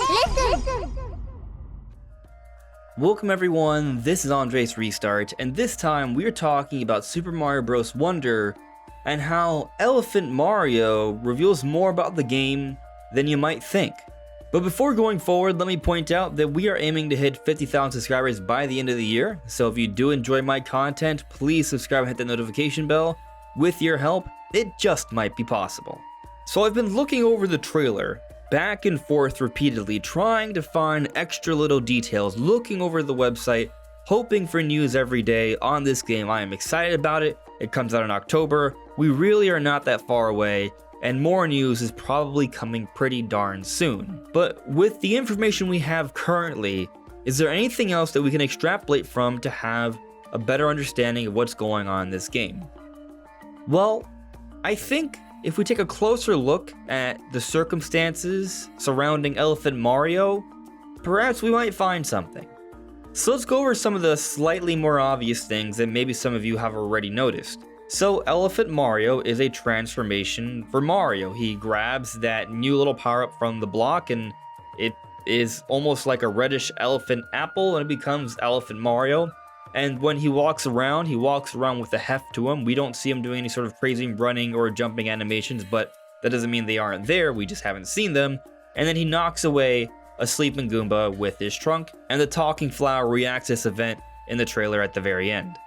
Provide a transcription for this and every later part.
Listen! Welcome everyone, this is Andres Restart, and this time we're talking about Super Mario Bros. Wonder and how Elephant Mario reveals more about the game than you might think. But before going forward, let me point out that we are aiming to hit 50,000 subscribers by the end of the year, so if you do enjoy my content, please subscribe and hit the notification bell. With your help, it just might be possible. So I've been looking over the trailer, back and forth repeatedly, trying to find extra little details, looking over the website, hoping for news every day on this game. I am excited about it. It comes out in October. We really are not that far away, and more news is probably coming pretty darn soon. But with the information we have currently, is there anything else that we can extrapolate from to have a better understanding of what's going on in this game? Well, I think if we take a closer look at the circumstances surrounding Elephant Mario, perhaps we might find something. So let's go over some of the slightly more obvious things that maybe some of you have already noticed. So Elephant Mario is a transformation for Mario. He grabs that new little power-up from the block and it is almost like a reddish elephant apple and it becomes Elephant Mario. And when he walks around with a heft to him. We don't see him doing any sort of crazy running or jumping animations, but that doesn't mean they aren't there, we just haven't seen them. And then he knocks away a sleeping Goomba with his trunk, and the talking flower reacts to this event in the trailer at the very end.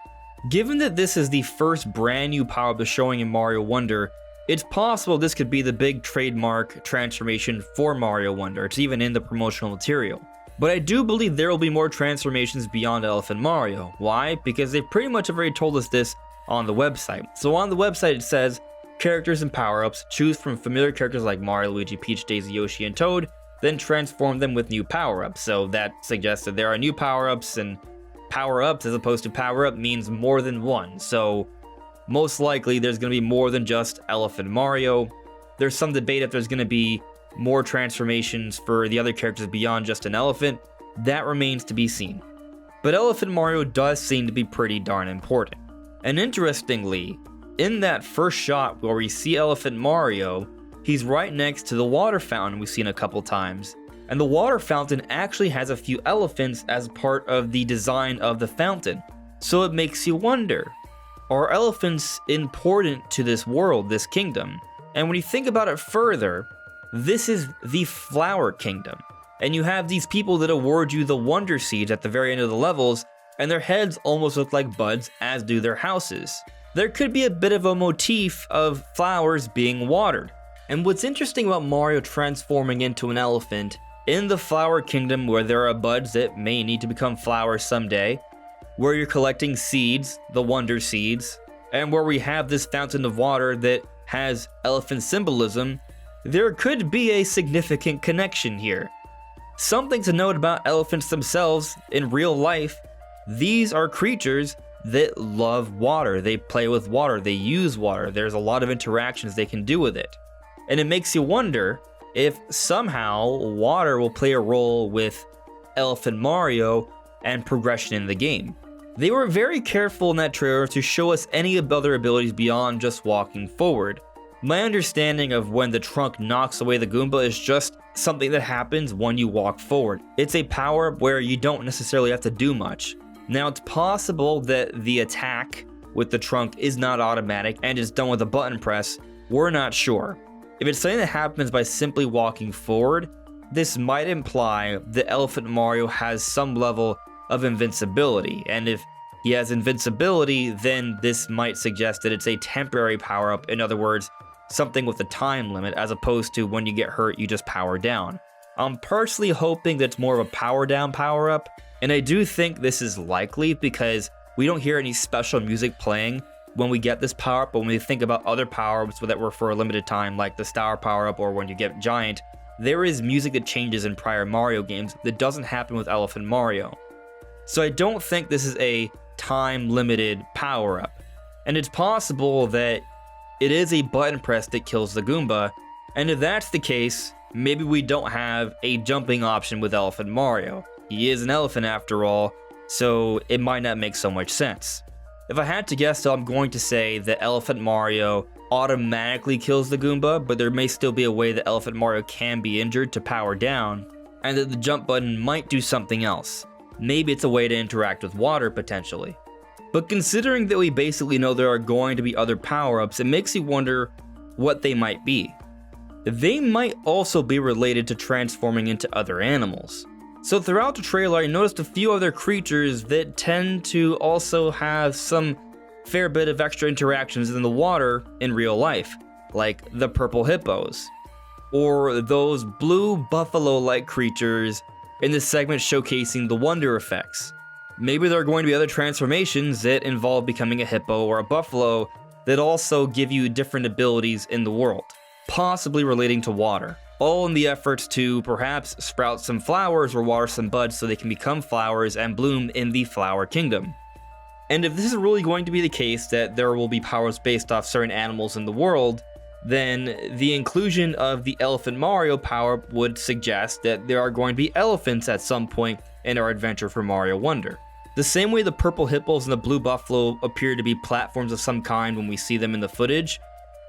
Given that this is the first brand new power-up they're showing in Mario Wonder, it's possible this could be the big trademark transformation for Mario Wonder. It's even in the promotional material. But I do believe there will be more transformations beyond Elephant Mario. Why? Because they pretty much have already told us this on the website. So on the website it says, characters and power-ups, choose from familiar characters like Mario, Luigi, Peach, Daisy, Yoshi, and Toad, then transform them with new power-ups. So that suggests that there are new power-ups, and power-ups as opposed to power-up means more than one. So most likely there's going to be more than just Elephant Mario. There's some debate if there's going to be more transformations for the other characters beyond just an elephant. That remains to be seen. But Elephant Mario does seem to be pretty darn important. And interestingly, in that first shot where we see Elephant Mario, he's right next to the water fountain we've seen a couple times. And the water fountain actually has a few elephants as part of the design of the fountain. So it makes you wonder, are elephants important to this world, this kingdom? And when you think about it further, this is the Flower Kingdom, and you have these people that award you the Wonder Seeds at the very end of the levels, and their heads almost look like buds, as do their houses. There could be a bit of a motif of flowers being watered. And what's interesting about Mario transforming into an elephant in the Flower Kingdom, where there are buds that may need to become flowers someday, where you're collecting seeds, the Wonder Seeds, and where we have this fountain of water that has elephant symbolism, there could be a significant connection here. Something to note about elephants themselves in real life, these are creatures that love water. They play with water, they use water, there's a lot of interactions they can do with it. And it makes you wonder if somehow water will play a role with Elephant Mario and progression in the game. They were very careful in that trailer to show us any other abilities beyond just walking forward. My understanding of when the trunk knocks away the Goomba is just something that happens when you walk forward. It's a power-up where you don't necessarily have to do much. Now, it's possible that the attack with the trunk is not automatic and is done with a button press. We're not sure. If it's something that happens by simply walking forward, this might imply that Elephant Mario has some level of invincibility, and if he has invincibility, then this might suggest that it's a temporary power-up. In other words, something with a time limit, as opposed to when you get hurt, you just power down. I'm personally hoping that it's more of a power down power up, and I do think this is likely because we don't hear any special music playing when we get this power up, but when we think about other power ups that were for a limited time, like the Star power up or when you get Giant, there is music that changes in prior Mario games that doesn't happen with Elephant Mario. So I don't think this is a time limited power up, and it's possible that it is a button press that kills the Goomba, and if that's the case, maybe we don't have a jumping option with Elephant Mario. He is an elephant after all, so it might not make so much sense. If I had to guess though, I'm going to say that Elephant Mario automatically kills the Goomba, but there may still be a way that Elephant Mario can be injured to power down, and that the jump button might do something else. Maybe it's a way to interact with water potentially. But considering that we basically know there are going to be other power-ups, it makes you wonder what they might be. They might also be related to transforming into other animals. So throughout the trailer, I noticed a few other creatures that tend to also have some fair bit of extra interactions in the water in real life, like the purple hippos, or those blue buffalo-like creatures in the segment showcasing the wonder effects. Maybe there are going to be other transformations that involve becoming a hippo or a buffalo that also give you different abilities in the world, possibly relating to water, all in the efforts to perhaps sprout some flowers or water some buds so they can become flowers and bloom in the Flower Kingdom. And if this is really going to be the case, that there will be powers based off certain animals in the world, then the inclusion of the Elephant Mario power would suggest that there are going to be elephants at some point in our adventure for Mario Wonder. The same way the purple hippos and the blue buffalo appear to be platforms of some kind when we see them in the footage,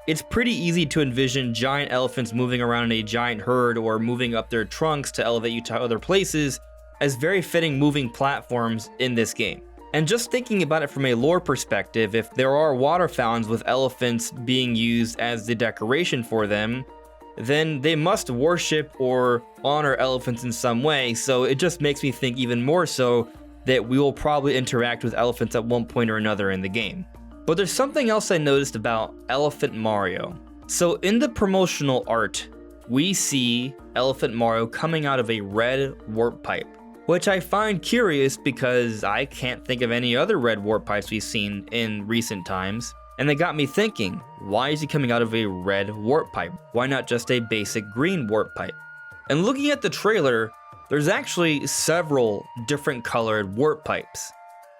it's pretty easy to envision giant elephants moving around in a giant herd or moving up their trunks to elevate you to other places as very fitting moving platforms in this game. And just thinking about it from a lore perspective, if there are water fountains with elephants being used as the decoration for them, then they must worship or honor elephants in some way, so it just makes me think even more so that we will probably interact with elephants at one point or another in the game. But there's something else I noticed about Elephant Mario. So in the promotional art, we see Elephant Mario coming out of a red warp pipe, which I find curious because I can't think of any other red warp pipes we've seen in recent times. And they got me thinking, why is he coming out of a red warp pipe? Why not just a basic green warp pipe? And looking at the trailer, there's actually several different colored warp pipes.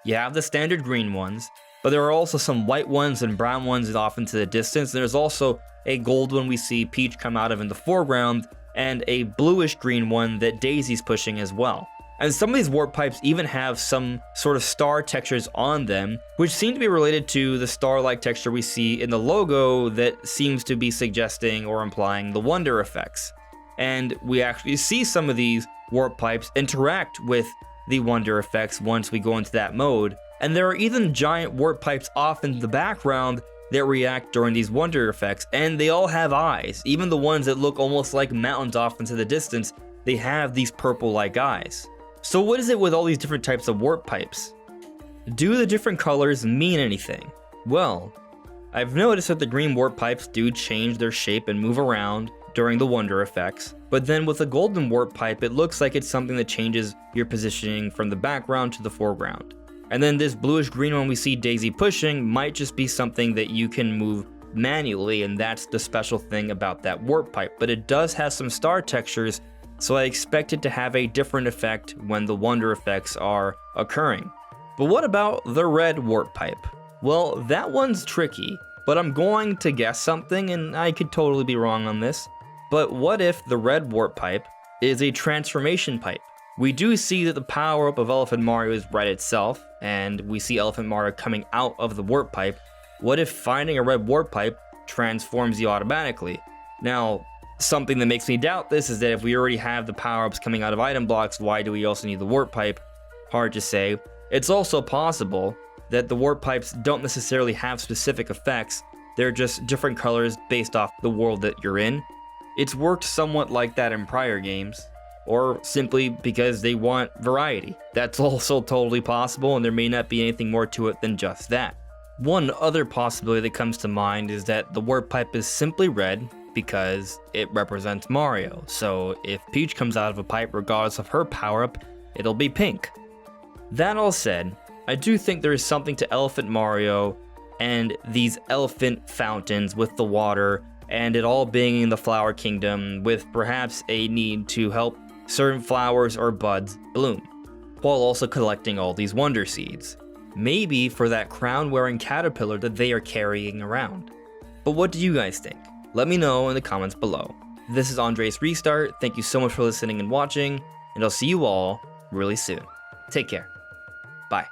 You have the standard green ones, but there are also some white ones and brown ones off into the distance. And there's also a gold one we see Peach come out of in the foreground, and a bluish green one that Daisy's pushing as well. And some of these warp pipes even have some sort of star textures on them, which seem to be related to the star-like texture we see in the logo that seems to be suggesting or implying the wonder effects. And we actually see some of these warp pipes interact with the wonder effects once we go into that mode. And there are even giant warp pipes off in the background that react during these wonder effects, and they all have eyes. Even the ones that look almost like mountains off into the distance, they have these purple-like eyes. So what is it with all these different types of warp pipes? Do the different colors mean anything? Well, I've noticed that the green warp pipes do change their shape and move around during the wonder effects, but then with the golden warp pipe, it looks like it's something that changes your positioning from the background to the foreground. And then this bluish green one we see Daisy pushing might just be something that you can move manually, and that's the special thing about that warp pipe, but it does have some star textures, so I expect it to have a different effect when the wonder effects are occurring. But what about the red warp pipe? Well, that one's tricky, but I'm going to guess something, and I could totally be wrong on this. But what if the red warp pipe is a transformation pipe? We do see that the power-up of Elephant Mario is red itself, and we see Elephant Mario coming out of the warp pipe. What if finding a red warp pipe transforms you automatically? Now, something that makes me doubt this is that if we already have the power-ups coming out of item blocks, why do we also need the warp pipe? Hard to say. It's also possible that the warp pipes don't necessarily have specific effects, they're just different colors based off the world that you're in. It's worked somewhat like that in prior games, or simply because they want variety. That's also totally possible, and there may not be anything more to it than just that. One other possibility that comes to mind is that the warp pipe is simply red because it represents Mario. So if Peach comes out of a pipe regardless of her power-up, it'll be pink. That all said, I do think there is something to Elephant Mario and these elephant fountains with the water, and it all being in the Flower Kingdom with perhaps a need to help certain flowers or buds bloom, while also collecting all these wonder seeds. Maybe for that crown-wearing caterpillar that they are carrying around. But what do you guys think? Let me know in the comments below. This is Andres Restart, thank you so much for listening and watching, and I'll see you all really soon. Take care. Bye.